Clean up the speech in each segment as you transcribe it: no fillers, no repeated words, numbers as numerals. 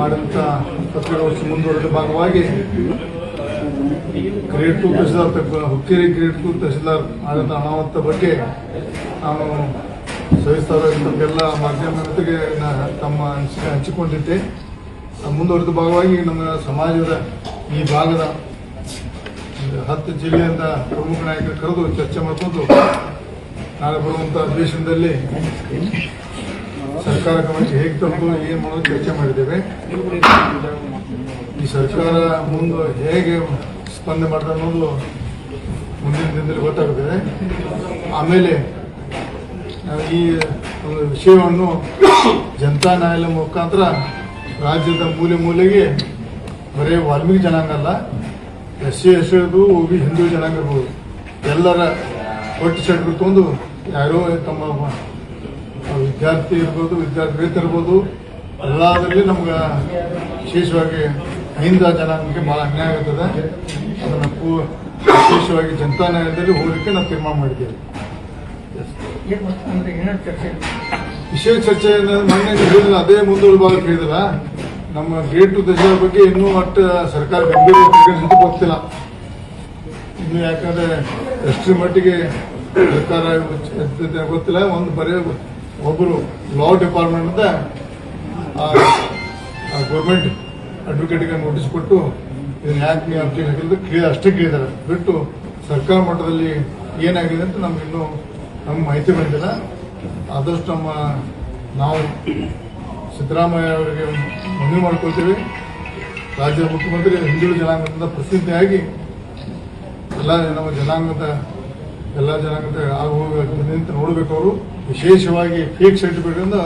ಮಾಡಿದಂಥ ಪತ್ರಿಕಾಗೋಷ್ಠಿ ಮುಂದುವರೆದ ಭಾಗವಾಗಿ ಗ್ರೇಡ್ 2 ತಹಸೀಲ್ದಾರ್ ಹುಕ್ಕೇರಿ ಗ್ರೇಡ್ 2 ತಹಸೀಲ್ದಾರ್ ಆದಂಥ ಅನಾಹುತ ಬಗ್ಗೆ ನಾನು ಸವಿಸ್ತಾರವಾಗಿ ನಮಗೆಲ್ಲ ಮಾಧ್ಯಮ ಜೊತೆಗೆ ತಮ್ಮ ಅನಿಸಿಕೆ ಹಂಚಿಕೊಂಡಿದ್ದೆ. ಮುಂದುವರೆದ ಭಾಗವಾಗಿ ನಮ್ಮ ಸಮಾಜದ ಈ ಭಾಗದ 10 ಜಿಲ್ಲೆಯಿಂದ ಪ್ರಮುಖ ನಾಯಕರು ಕರೆದು ಚರ್ಚೆ ಮಾಡಿಕೊಂಡು ನಾಳೆ ಬರುವಂಥ ಅಧಿವೇಶನದಲ್ಲಿ ಸರ್ಕಾರ ಗಮನಕ್ಕೆ ಹೇಗೆ ತಂದು ಏನು ಮಾಡೋದು ಚರ್ಚೆ ಮಾಡಿದ್ದೇವೆ. ಈ ಸರ್ಕಾರ ಮುಂದೆ ಹೇಗೆ ಸ್ಪಂದನೆ ಮಾಡ್ತಾರೆ ಅನ್ನೋದು ಮುಂದಿನ ದಿನದಲ್ಲಿ ಗೊತ್ತಾಗುತ್ತದೆ. ಆಮೇಲೆ ಈ ಒಂದು ವಿಷಯವನ್ನು ಜನತಾ ನ್ಯಾಯಾಲಯ ಮುಖಾಂತರ ರಾಜ್ಯದ ಮೂಲೆ ಮೂಲೆಗೆ ಬರೀ ವಾಲ್ಮೀಕಿ ಜನಾಂಗ ಅಲ್ಲ, SC ST OB ಹಿಂದೂ ಜನಾಂಗ ಇರ್ಬೋದು, ಎಲ್ಲರ ಒಟ್ಟು ಚಟಗಳು ತಂದು ಯಾರೋ ತಮ್ಮ ವಿದ್ಯಾರ್ಥಿ ಇರ್ಬೋದು, ವಿದ್ಯಾರ್ಥಿ ಇರ್ಬೋದು, ಎಲ್ಲದರಲ್ಲಿ ನಮ್ಗೆ ವಿಶೇಷವಾಗಿ ಹಿಂದೂ ಜನಾಂಗಕ್ಕೆ ಭಾಳ ಅನ್ಯಾಯ ಆಗ್ತದೆ. ಅದನ್ನು ವಿಶೇಷವಾಗಿ ಜನತಾ ನ್ಯಾಯಾಲಯದಲ್ಲಿ ಹೋಗಲಿಕ್ಕೆ ನಾವು ತೀರ್ಮಾನ ಮಾಡಿದ್ದೇವೆ. ವಿಶೇಷ ಚರ್ಚೆ ಮೊನ್ನೆ ಹೇಳಿದ್ರೆ ಅದೇ ಮುಂದುವರೆದ ಭಾಗ ಹೇಳಿದಿಲ್ಲ. ನಮ್ಮ ಗ್ರೇಡ್ 2 ತಹಸೀಲ್ದಾರ್ ಬಗ್ಗೆ ಇನ್ನೂ ಒಟ್ಟು ಸರ್ಕಾರ ಗಂಭೀರ ಪರಿಗಣಿಸಿದ್ದು ಗೊತ್ತಿಲ್ಲ ಇನ್ನು, ಯಾಕಂದ್ರೆ ಎಷ್ಟರ ಮಟ್ಟಿಗೆ ಸರ್ಕಾರ ಗೊತ್ತಿಲ್ಲ. ಒಂದು ಬರೀ ಒಬ್ಬರು ಲಾ ಡಿಪಾರ್ಟ್ಮೆಂಟ್ ಗೌರ್ಮೆಂಟ್ ಅಡ್ವೊಕೇಟ್ಗೆ ನೋಟಿಸ್ ಕೊಟ್ಟು ಇದನ್ನ ಯಾಕೆ ನೀವು ಅರ್ಜಿ ಹಾಕಿದ್ರೆ ಅಷ್ಟೇ ಕೇಳಿದ್ದಾರೆ ಬಿಟ್ಟು ಸರ್ಕಾರ ಮಟ್ಟದಲ್ಲಿ ಏನಾಗಿದೆ ಅಂತ ನಮ್ಗಿನ್ನೂ ಮಾಹಿತಿ ಬಂದಿಲ್ಲ. ಆದಷ್ಟು ನಾವು ಸಿದ್ದರಾಮಯ್ಯ ಅವರಿಗೆ ಮನವಿ ಮಾಡ್ಕೊಳ್ತೀವಿ. ರಾಜ್ಯದ ಮುಖ್ಯಮಂತ್ರಿ ಹಿಂದೂ ಜನಾಂಗದಿಂದ ಪ್ರಸಿದ್ಧಿಯಾಗಿ ನಮ್ಮ ಜನಾಂಗದ ಎಲ್ಲ ಜನಾಂಗದ ಆಗುವ ನಿಂತು ನೋಡಬೇಕು. ಅವರು ವಿಶೇಷವಾಗಿ ಫೇಕ್ ಸರ್ಟಿಫಿಕೇಟ್ನಿಂದ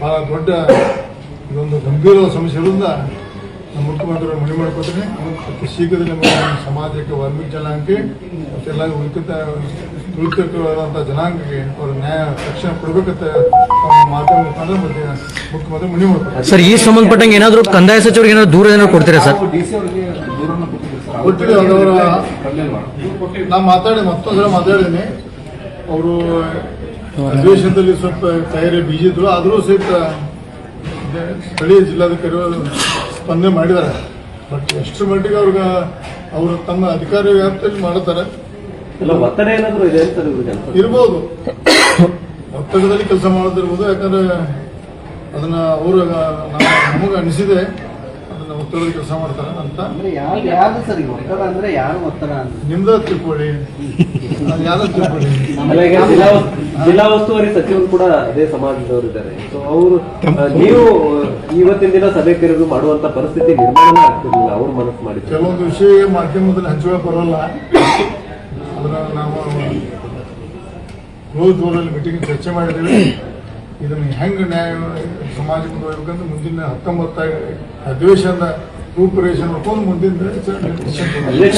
ಬಹಳ ದೊಡ್ಡ ಇದೊಂದು ಗಂಭೀರ ಸಮಸ್ಯೆ ಇರೋದ್ರಿಂದ ನಮ್ಮ ಮುಖ್ಯಮಂತ್ರಿಗಳು ಮನವಿ ಮಾಡ್ಕೊತೀನಿ. ಮತ್ತು ಶೀಘ್ರದಲ್ಲಿ ನಮ್ಮ ಸಮಾಜಕ್ಕೆ ವಾಲ್ಮೀಕಿ ಜನಾಂಗಕ್ಕೆ ಮತ್ತೆಲ್ಲ ತುಳಿತವಾದಂಥ ಜನಾಂಗಕ್ಕೆ ಅವರು ನ್ಯಾಯ ತಕ್ಷಣ ಕೊಡಬೇಕಂತ ಮಾಧ್ಯಮ ಮುಖಾಂತರ ಮತ್ತೆ ಮುಖ್ಯಮಂತ್ರಿ ಮನವಿ ಮಾಡ್ತಾರೆ. ಸರ್, ಈ ಸಂಬಂಧಪಟ್ಟಂಗೆ ಏನಾದರೂ ಕಂದಾಯ ಸಚಿವರಿಗೆ ಏನಾದ್ರು ದೂರ ಏನಾದ್ರು ಕೊಡ್ತೀರಾ ಸರ್? ಕೊಟ್ಟಿದ್ದೀವಿ. ಅದವರ ನಾನು ಮತ್ತೊಂದ್ಸಲ ಮಾತಾಡಿದ್ದೀನಿ. ಅವರು ಅಧಿವೇಶನದಲ್ಲಿ ಸ್ವಲ್ಪ ತಯಾರಿ ಬಿಜಿ ಇದ್ರು, ಆದರೂ ಸಹಿತ ಸ್ಥಳೀಯ ಜಿಲ್ಲಾಧಿಕಾರಿ ಸ್ಪಂದನೆ ಮಾಡಿದ್ದಾರೆ. ಬಟ್ ಎಷ್ಟರ ಮಟ್ಟಿಗೆ ಅವರು ತಮ್ಮ ಅಧಿಕಾರಿ ವ್ಯಾಪ್ತಿಯಲ್ಲಿ ಮಾಡುತ್ತಾರೆ ಇರ್ಬೋದು, ಒತ್ತಡದಲ್ಲಿ ಕೆಲಸ ಮಾಡೋದಿರ್ಬೋದು. ಯಾಕಂದ್ರೆ ಅದನ್ನ ಅವರು ನಮಗೆ ಅನಿಸಿದೆ ಅದನ್ನ ಒತ್ತಡದಲ್ಲಿ ಕೆಲಸ ಮಾಡ್ತಾರೆ ಅಂತ. ನಿಮ್ದ ತಿಳ್ಕೊಳ್ಳಿ, ಯಾವ್ದು ತಿಳ್ಕೊಳ್ಳಿ. ಜಿಲ್ಲಾ ಉಸ್ತುವಾರಿ ಸಚಿವರು ಕೂಡ ಅದೇ ಸಮಾಜದವರು ಇದ್ದಾರೆ. ಸೊ ಅವರು ನೀವು ಇವತ್ತಿನ ದಿನ ಸಭೆ ಕರೆದು ಮಾಡುವಂತ ಪರಿಸ್ಥಿತಿ ನಿರ್ಮಾಣ ಆಗ್ತಿರ್ಲಿಲ್ಲ. ಅವ್ರು ಮನಸ್ಸು ಮಾಡಿದ್ರು. ಕೆಲವೊಂದು ವಿಷಯ ಮಾಧ್ಯಮದಲ್ಲಿ ಹಂಚುವ ಬರೋಲ್ಲ. ಅದನ್ನ ನಾವು ಕ್ಲೋಸ್ ಡೋರಲ್ಲಿ ಮೀಟಿಂಗ್ ಚರ್ಚೆ ಮಾಡಿದ್ದೇವೆ. ಇದನ್ನು ಹೆಂಗೆ ನ್ಯಾಯ ಸಮಾಜ ಮುಂದುವರಿಬೇಕಂತ ಮುಂದಿನ 19 ಅಧಿವೇಶನದ ರೂಪುರೇಷನ್ ನೋಡ್ಕೊಂಡು ಮುಂದಿನ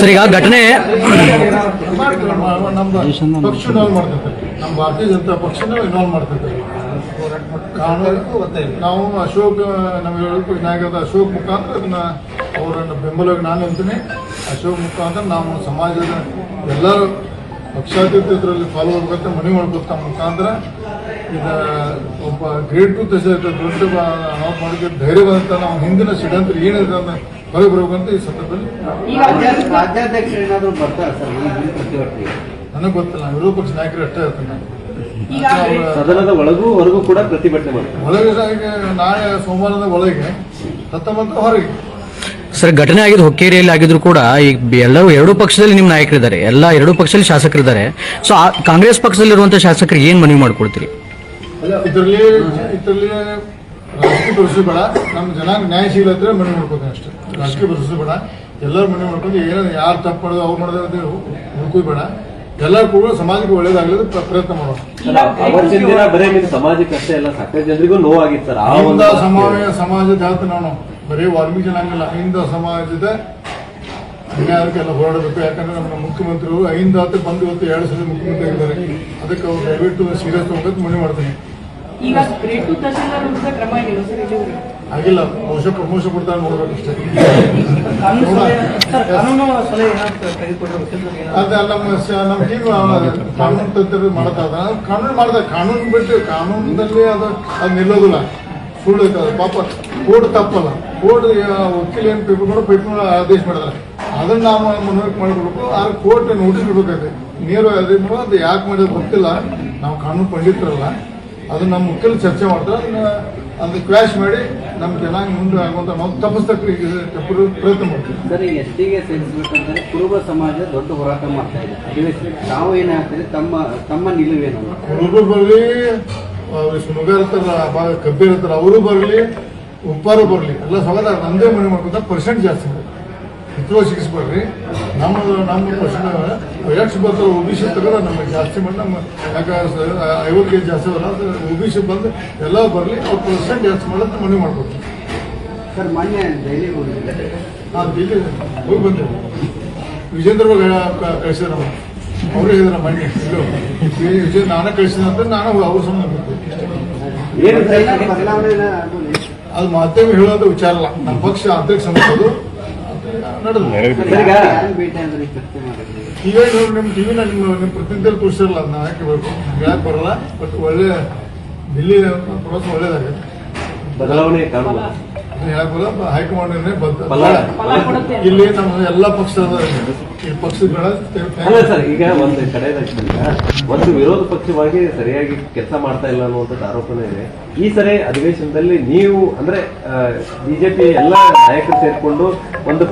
ಸರ್, ಈಗ ಘಟನೆ ನಮ್ದು ಪಕ್ಷ ಇನ್ವಾಲ್ವ್ ಮಾಡ್ತಿರ್ತಾರೆ. ನಮ್ಮ ಭಾರತೀಯ ಜನತಾ ಪಕ್ಷನ ಇನ್ವಾಲ್ವ್ ಮಾಡ್ತಿರ್ತಾರೆ. ಕಾನೂನು ನಾವು ಅಶೋಕ್ ನಮ್ಮ ನಾಯಕರಾದ ಅಶೋಕ್ ಮುಖಾಂತರ ಅದನ್ನ ಅವರನ್ನು ಬೆಂಬಲವಾಗಿ ನಾನು ಅಂತೀನಿ. ಅಶೋಕ್ ಮುಖಾಂತರ ನಾವು ಸಮಾಜದ ಎಲ್ಲರೂ ಪಕ್ಷಾತೀತರಲ್ಲಿ ಫಾಲೋ ಆಗಬೇಕಂತ ಮನವಿ ಮಾಡ್ಬೇಕು. ತಮ್ಮ ಮುಖಾಂತರ ಈಗ ಒಬ್ಬ ಗ್ರೇಡ್ 2 ತಹಸೀಲ್ದಾರ್ ದೊಡ್ಡ ಅನಾಹುತ ಮಾಡಿದ್ರೆ ಧೈರ್ಯವಂತ ನಾವು ಹಿಂದಿನ ಷಡ್ಯಂತ್ರ ಏನಿದೆ ಅಂತ ಹೊರಗೆ ಬರಬೇಕಂತ ಈ ಸಂದರ್ಭದಲ್ಲಿ ನನಗೆ ಗೊತ್ತಿಲ್ಲ. ವಿರೋಧ ಪಕ್ಷ ನಾಯಕರು ಅಷ್ಟೇ ಇರ್ತಾರೆ. ಸದನದ ಒಳಗೂ ಹೊರಗೂ ಕೂಡ ಪ್ರತಿಭಟನೆ ಮಾಡ್ತಾರೆ. ಒಳಗೆ ನಾಳೆ ಸೋಮವಾರದ ಒಳಗೆ 19 ಹೊರಗೆ. ಸರ್, ಘಟನೆ ಆಗಿದ್ದು ಹುಕ್ಕೇರಿಯಲ್ಲಿ ಆಗಿದ್ರು ಕೂಡ ಈಗ ಎರಡೂ ಪಕ್ಷದಲ್ಲಿ ನಿಮ್ಮ ನಾಯಕರಿದ್ದಾರೆ, ಎಲ್ಲ ಎರಡೂ ಪಕ್ಷದಲ್ಲಿ ಶಾಸಕರಿದ್ದಾರೆ. ಸೊ ಕಾಂಗ್ರೆಸ್ ಪಕ್ಷದಲ್ಲಿರುವಂತಹ ಶಾಸಕರಿಗೆ ಏನ್ ಮನವಿ ಮಾಡ್ಕೊಳ್ತೀರಿ? ಇದರಲ್ಲಿ ರಾಜಕೀಯ ಭರವಸೆ ಬೇಡ. ನಮ್ಮ ಜನಾಂಗ ನ್ಯಾಯಶೀಲತೆ ಮನವಿ ಮಾಡ್ಕೋತೀನಿ ಅಷ್ಟೇ. ರಾಜಕೀಯ ಭರವಸೆ ಬೇಡ. ಎಲ್ಲರೂ ಮನವಿ ಮಾಡ್ಕೊಂಡು ಏನಾದ್ರು ಯಾರು ತಪ್ಪು ಮಾಡೋದು ಅವ್ರು ಮಾಡೋದು ಹುಡುಕೋದು ಬೇಡ. ಎಲ್ಲರೂ ಕೂಡ ಸಮಾಜಕ್ಕೆ ಒಳ್ಳೇದಾಗಲಿ ಪ್ರಯತ್ನ ಮಾಡೋಣ. ಅವತ್ತಿನ ದಿನ ಬರೀ ಸಮಾಜಕ್ಕೆ ಅಷ್ಟೇ ಎಲ್ಲ ಸಾಕಷ್ಟು ಜನರಿಗೂ ನೋವಾಗಿತ್ತು ಸರ್. ಸಮಾಜದ ಹೇಳ್ತ ನಾನು ಬರೀ ವಾಲ್ಮೀಕಿ ಜನಾಂಗಲ್ಲ, ಅಹಿಂದ ಸಮಾಜದ ಅನ್ಯಾಯಕ್ಕೆಲ್ಲ ಹೋರಾಡಬೇಕು. ಯಾಕಂದ್ರೆ ನಮ್ಮ ಮುಖ್ಯಮಂತ್ರಿಗಳು ಅಹಿಂದ ಬಂದು ಇವತ್ತು 2 ಸಲ ಮುಖ್ಯಮಂತ್ರಿ ಆಗಿದ್ದಾರೆ. ಅದಕ್ಕೆ ಅವ್ರು ದಯವಿಟ್ಟು ಸೀರಿಯಸ್ ತಗೋಬೇಕು ಮನವಿ ಮಾಡ್ತೀನಿ. ಆಗಿಲ್ಲ, ಬಹುಶಃ ಪ್ರಮೋಷನ್ ಕೊಡ್ತಾರೆ ನೋಡ್ಬೇಕು ಅಷ್ಟೇ. ಅದೇ ನಮ್ಮ ಟೀಮ್ ಕಾನೂನು ತಂತ್ರ ಮಾಡ್ತಾ ಇದ್ದಾರೆ. ಕಾನೂನು ಮಾಡಿದ ಕಾನೂನು ಬಿಟ್ಟು ಕಾನೂನಿನಲ್ಲಿ ಅದು ನಿಲ್ಲೋದಿಲ್ಲ. ಸುಳ್ಳು ಐತದ ಪಾಪ ಕೋರ್ಟ್ ತಪ್ಪಲ್ಲ. ಕೋರ್ಟ್ ವಕೀಲ ಏನು ಪೇಪರ್ ಆದೇಶ ಮಾಡಿದ್ರೆ ಅದನ್ನ ನಾವು ಮನವರಿಕೆ ಮಾಡಿಕೊಡ್ಬೇಕು. ಆದ್ರೆ ಕೋರ್ಟ್ ನೋಟಿಸ್ ಬಿಡ್ಬೇಕಾಗುತ್ತೆ. ನೇರ ಅದು ಯಾಕೆ ಮಾಡಿದ್ರೆ ಗೊತ್ತಿಲ್ಲ, ನಾವು ಕಾನೂನು ಪಂಡಿತರಲ್ಲ. ಅದನ್ನ ನಮ್ಮ ವಕೀಲ ಚರ್ಚೆ ಮಾಡ್ತಾರೆ. ಅದನ್ನ ಕ್ವಾಶ್ ಮಾಡಿ ನಮ್ಮ ಜನಾಂಗ ಮುಂದೆ ಆಗುವಂತ ನಾವು ತಪ್ಪಿಸ್ತಕ್ಕೆ ಪ್ರಯತ್ನ ಮಾಡ್ತೀವಿ. ಸರ್, ಎಸ್ಟಿಗೆ ಸೇರಿಸಬೇಕಂದ್ರೆ ಕುರುಬ ಸಮಾಜ ದೊಡ್ಡ ಹೋರಾಟ ಮಾಡ್ತಾ ಇದೆ ಅಧಿವೇಶನ. ತಾವು ಏನ್ ಹೇಳ್ತೀರಿ, ತಮ್ಮ ನಿಲುವೇನು? ಕುರುಬರು ಬರಲಿ, ಮುಗಾರ ಇರ್ತಾರ, ಕಬ್ಬಿರ್ ಇರ್ತಾರ, ಅವರು ಬರಲಿ, ಉಪ್ಪಾರು ಬರಲಿ, ಎಲ್ಲ ಸಮಾಧಾನ ನಮ್ದೇ ಮನೆ ಮಾಡ್ಕೊಂತ ಪರ್ಸೆಂಟ್ ಜಾಸ್ತಿ ಮಾಡಿ ಹಿತವಾಗಿ ಸಿಗಿಸ್ಬೇಡ್ರಿ. ನಮ್ಮ ಪರ್ಸೆಂಟ್ ಎಷ್ಟು ಬರ್ತಾರೆ OBC ತಗದ ನಮಗೆ ಜಾಸ್ತಿ ಮಾಡಿ ನಮ್ಮ ಯಾಕಂದ್ರೆ 50 ಜಾಸ್ತಿ ಬರಲ್ಲ. OBC ಬಂದು ಎಲ್ಲ ಬರಲಿ, ಅವ್ರ ಪರ್ಸೆಂಟ್ ಜಾಸ್ತಿ ಮಾಡೋದು ಮನೆ ಮಾಡ್ಕೊಡ್ತೀವಿ. ಸರ್, ಮೊನ್ನೆ ದೆಹಲಿಗೆ ಹೋಗಿದ್ದೆ. ನಾನು ಇಲ್ಲಿ ಹೋಗಿ ಬಂದೆ. ವಿಜೇಂದ್ರ ಕಳಿಸಿದ ನಮ್ಮ ಅವರೇ ಹೇಳಿದ್ರ ಮನೆ ವಿಜಯ ನಾನೇ ಕಳಿಸಿದ ಅಂತ ನಾನು ಅವ್ರ ಸಂಬಂಧ ಅದು ಮಾಧ್ಯಮ ಹೇಳೋದು ವಿಚಾರ ಅಲ್ಲ. ನಮ್ಮ ಪಕ್ಷ ಆಂತರಿಕ ಸಮಸ್ಯೆ ನಡೆದು ಈಗ ನಿಮ್ಮ ಟಿವಿನ ನಿಮ್ಮ ಪ್ರತಿನಿಧಿಯಲ್ಲಿ ತೋರಿಸಿರಲ್ಲ, ಅದನ್ನ ಯಾಕೆ ಹೇಳಕ್ ಬರಲ್ಲ. ಬಟ್ ಒಳ್ಳೆ ದಿಲ್ಲಿ ಪ್ರವಾಸ ಒಳ್ಳೇದಾಗುತ್ತೆ. ಬದಲಾವಣೆ ಕಾಣುವ ಹೇಳಕ್ ಬರಲ್ಲ. ಹೈಕಮಾಂಡ್ ಇಲ್ಲಿ ನಮ್ಮ ಎಲ್ಲ ಪಕ್ಷದ ಪಕ್ಷಗಳ ಅಲ್ಲ ಸರ್, ಈಗ ಒಂದು ಕಡೆದಾಗ ಒಂದು ವಿರೋಧ ಪಕ್ಷವಾಗಿ ಸರಿಯಾಗಿ ಕೆಲಸ ಮಾಡ್ತಾ ಇಲ್ಲ ಅನ್ನುವಂಥದ್ದು ಆರೋಪನೇ ಇದೆ. ಈ ಸರಿ ಅಧಿವೇಶನದಲ್ಲಿ ನೀವು ಅಂದ್ರೆ ಬಿಜೆಪಿ ಎಲ್ಲ ನಾಯಕರು ಸೇರ್ಕೊಂಡು ಒಂದು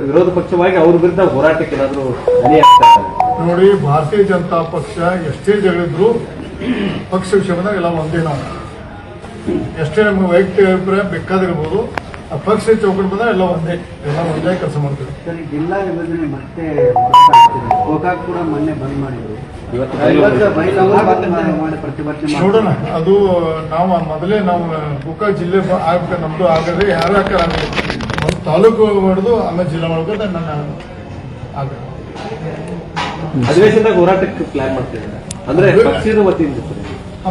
ವಿರೋಧ ಪಕ್ಷವಾಗಿ ಅವ್ರ ವಿರುದ್ಧ ಹೋರಾಟಕ್ಕೆ ಏನಾದ್ರು ಧ್ವನಿ ಆಗ್ತಾ ಇದ್ದಾರೆ ನೋಡಿ. ಭಾರತೀಯ ಜನತಾ ಪಕ್ಷ ಎಷ್ಟೇ ಜಗಳಿದ್ರು ಪಕ್ಷ ವಿಷಯ ಬಂದಾಗ ಎಲ್ಲ ಒಂದೇ. ನಾವು ಎಷ್ಟೇ ನಮ್ಗೆ ವೈಯಕ್ತಿಕ ಅಭಿಪ್ರಾಯ ಬೇಕಾದಿರ್ಬೋದು, ಆ ಪಕ್ಷ ಚೌಕಟ್ಟು ಬಂದಾಗ ಎಲ್ಲ ಒಂದೇ ಕೆಲಸ ಮಾಡ್ತೀವಿ. ಸರ್, ಜಿಲ್ಲಾ ವಿಭಜನೆ ಮತ್ತೆ ಗೋಕಾಕ್ ಕೂಡ ಮೊನ್ನೆ ಬಂದ್ ಮಾಡಿದ್ರು. ಮಾಡಿ ಪ್ರತಿಭಟನೆ ನೋಡೋಣ. ಅದು ನಾವು ಮೊದಲೇ ನಾವು ಗೋಕಾಕ್ ಜಿಲ್ಲೆ ಆಗ್ಬೇಕು, ನಮ್ದು ಆಗದೆ ಯಾರು ಹಾಕಲ್ಲ. ಒಂದು ತಾಲೂಕು ಮಾಡಿದು ಆಮೇಲೆ ಜಿಲ್ಲಾ ಮಾಡ್ಬೇಕು. ನನ್ನ ಆಗ ಅಧಿವೇಶನದಾಗ ಹೋರಾಟಕ್ಕೆ ಪ್ಲಾನ್ ಮಾಡ್ತಿದ್ದಾರೆ ಅಂದ್ರೆ ಪಕ್ಷದ ವತಿಯಿಂದ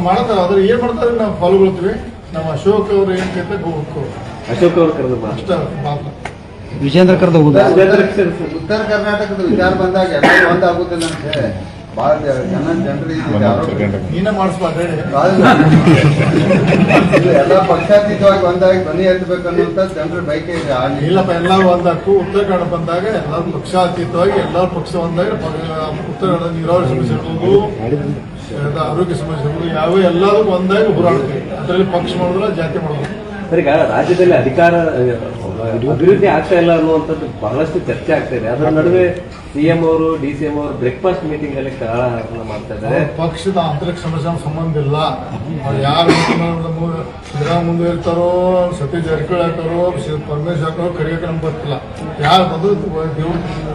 ಮಾಡ್ತಾರೆ. ಆದ್ರೆ ಏನ್ ಮಾಡ್ತಾರೆ ನಾವು ಪಾಲ್ಗೊಳ್ತೀವಿ. ನಮ್ಮ ಅಶೋಕ್ ಅವ್ರು ಏನ್ ಕೇಳ್ತಾರೆ ಹೋಗ್ಬೇಕು. ಅಶೋಕ್ ಅವರು ಕರೆದು ಅಷ್ಟ ಮಾತ್ರ. ವಿಜೇಂದ್ರ ಕರೆದು ಉತ್ತರ ಕರ್ನಾಟಕದ ವಿಚಾರ ಬಂದಾಗ ಎಲ್ಲ ಒಂದಾಗುತ್ತಿಲ್ಲ ಅಂತ ಬಹಳ ಜನರಿಗೆ ನೀನೇ ಮಾಡಿಸ್ಬಾರ್ದು ಹೇಳಿ. ಎಲ್ಲ ಪಕ್ಷಾತೀತವಾಗಿ ಒಂದಾಗಿ ಧ್ವನಿ ಎತ್ತಬೇಕನ್ನುವಂತ ಜನರ ಬಯಕೆ ಇದೆ. ಇಲ್ಲಪ್ಪ, ಎಲ್ಲರೂ ಒಂದಾಕು. ಉತ್ತರ ಕನ್ನಡ ಬಂದಾಗ ಎಲ್ಲರೂ ಪಕ್ಷಾತೀತವಾಗಿ ಎಲ್ಲರೂ ಪಕ್ಷ ಒಂದಾಗ ಉತ್ತರ ಕನ್ನಡ ನೀರಾವರಿ ಸಮಸ್ಯೆ ಇರ್ಬೋದು, ಆರೋಗ್ಯ ಸಮಸ್ಯೆ ಇರ್ಬೋದು, ಯಾವ ಎಲ್ಲರೂ ಒಂದಾಗಿ ಹೋರಾಡ್ತೀವಿ. ಅದರಲ್ಲಿ ಪಕ್ಷ ಮಾಡಿದ್ರೆ ಜಾತಿ ಮಾಡೋದು. ಸರ್, ಈಗ ರಾಜ್ಯದಲ್ಲಿ ಅಧಿಕಾರ ಅಭಿವೃದ್ಧಿ ಆಗ್ತಾ ಇಲ್ಲ ಅನ್ನುವಂಥದ್ದು ಬಹಳಷ್ಟು ಚರ್ಚೆ ಆಗ್ತಾ ಇದೆ. ಅದರ ನಡುವೆ CM ಅವರು DCM ಅವರು ಬ್ರೇಕ್ಫಾಸ್ಟ್ ಮೀಟಿಂಗ್ ಅಲ್ಲಿ ಕಾರಣ ಮಾಡ್ತಾ ಇದ್ದಾರೆ. ಪಕ್ಷದ ಆಂತರಿಕ ಸಮಸ್ಯೆ ಸಂಬಂಧ ಇಲ್ಲ. ಯಾರು ಮುಂದೆ ಇರ್ತಾರೋ, ಸತೀಶ್ ಜಾರಕಿಹೊಳಿ ಹಾಕೋರು, ಪರಮೇಶ್ವರ್ ಹಾಕೋರು ಕರೆಯೋಕೆ ನಮ್ಗೆ ಗೊತ್ತಿಲ್ಲ. ಯಾರು ಬಂದು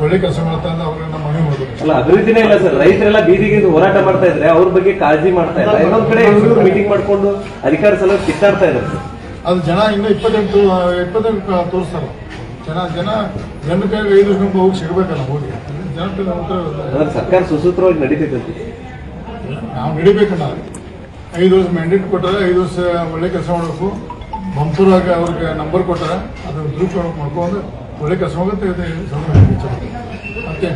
ಒಳ್ಳೆ ಕೆಲಸ ಮಾಡ್ತಾರೆ ಅವ್ರನ್ನ ಮನೆ ಮಾಡೋದು. ಅಲ್ಲ, ಅಭಿವೃದ್ಧಿನೇ ಇಲ್ಲ ಸರ್. ರೈತರೆಲ್ಲ ಬೀದಿಗೆ ಹೋರಾಟ ಮಾಡ್ತಾ ಇದ್ರೆ ಅವ್ರ ಬಗ್ಗೆ ಕಾಳಜಿ ಮಾಡ್ತಾ ಇಲ್ಲ. ಇನ್ನೊಂದ್ ಕಡೆ ಮೀಟಿಂಗ್ ಮಾಡ್ಕೊಂಡು ಅಧಿಕಾರ ಸಲ ಕಿತ್ತಾಡ್ತಾ ಇದ್ದಾರೆ. ಅದು ಜನ ಇನ್ನೂ 28 ತೋರಿಸ್ತಾರ. ಜನ ಕೈಗೆ 5 ವರ್ಷ ಹೋಗಿ ಸಿಗಬೇಕಲ್ಲ. ಹೋಗಿ ಜನ ಸರ್ಕಾರ ಸುಸೂತ್ರವಾಗಿ ನಡೀತಿದ್ದಂತೆ. ನಾವು ನಡಿಬೇಕಲ್ಲ. 5 ವರ್ಷ ಮ್ಯಾಂಡೇಟ್ ಕೊಟ್ಟಾರೆ, 5 ವರ್ಷ ಒಳ್ಳೆ ಕೆಲಸ ಮಾಡಬೇಕು. ಬಂಪೂರಾಗಿ ಅವ್ರಿಗೆ ನಂಬರ್ ಕೊಟ್ಟಾರೆ, ಅದನ್ನ ದುರುಪಯೋಗ ಮಾಡ್ಕೊಂಡು ಒಳ್ಳೆ ಕೆಲಸ ಹೋಗುತ್ತೆ. ಮತ್ತೆ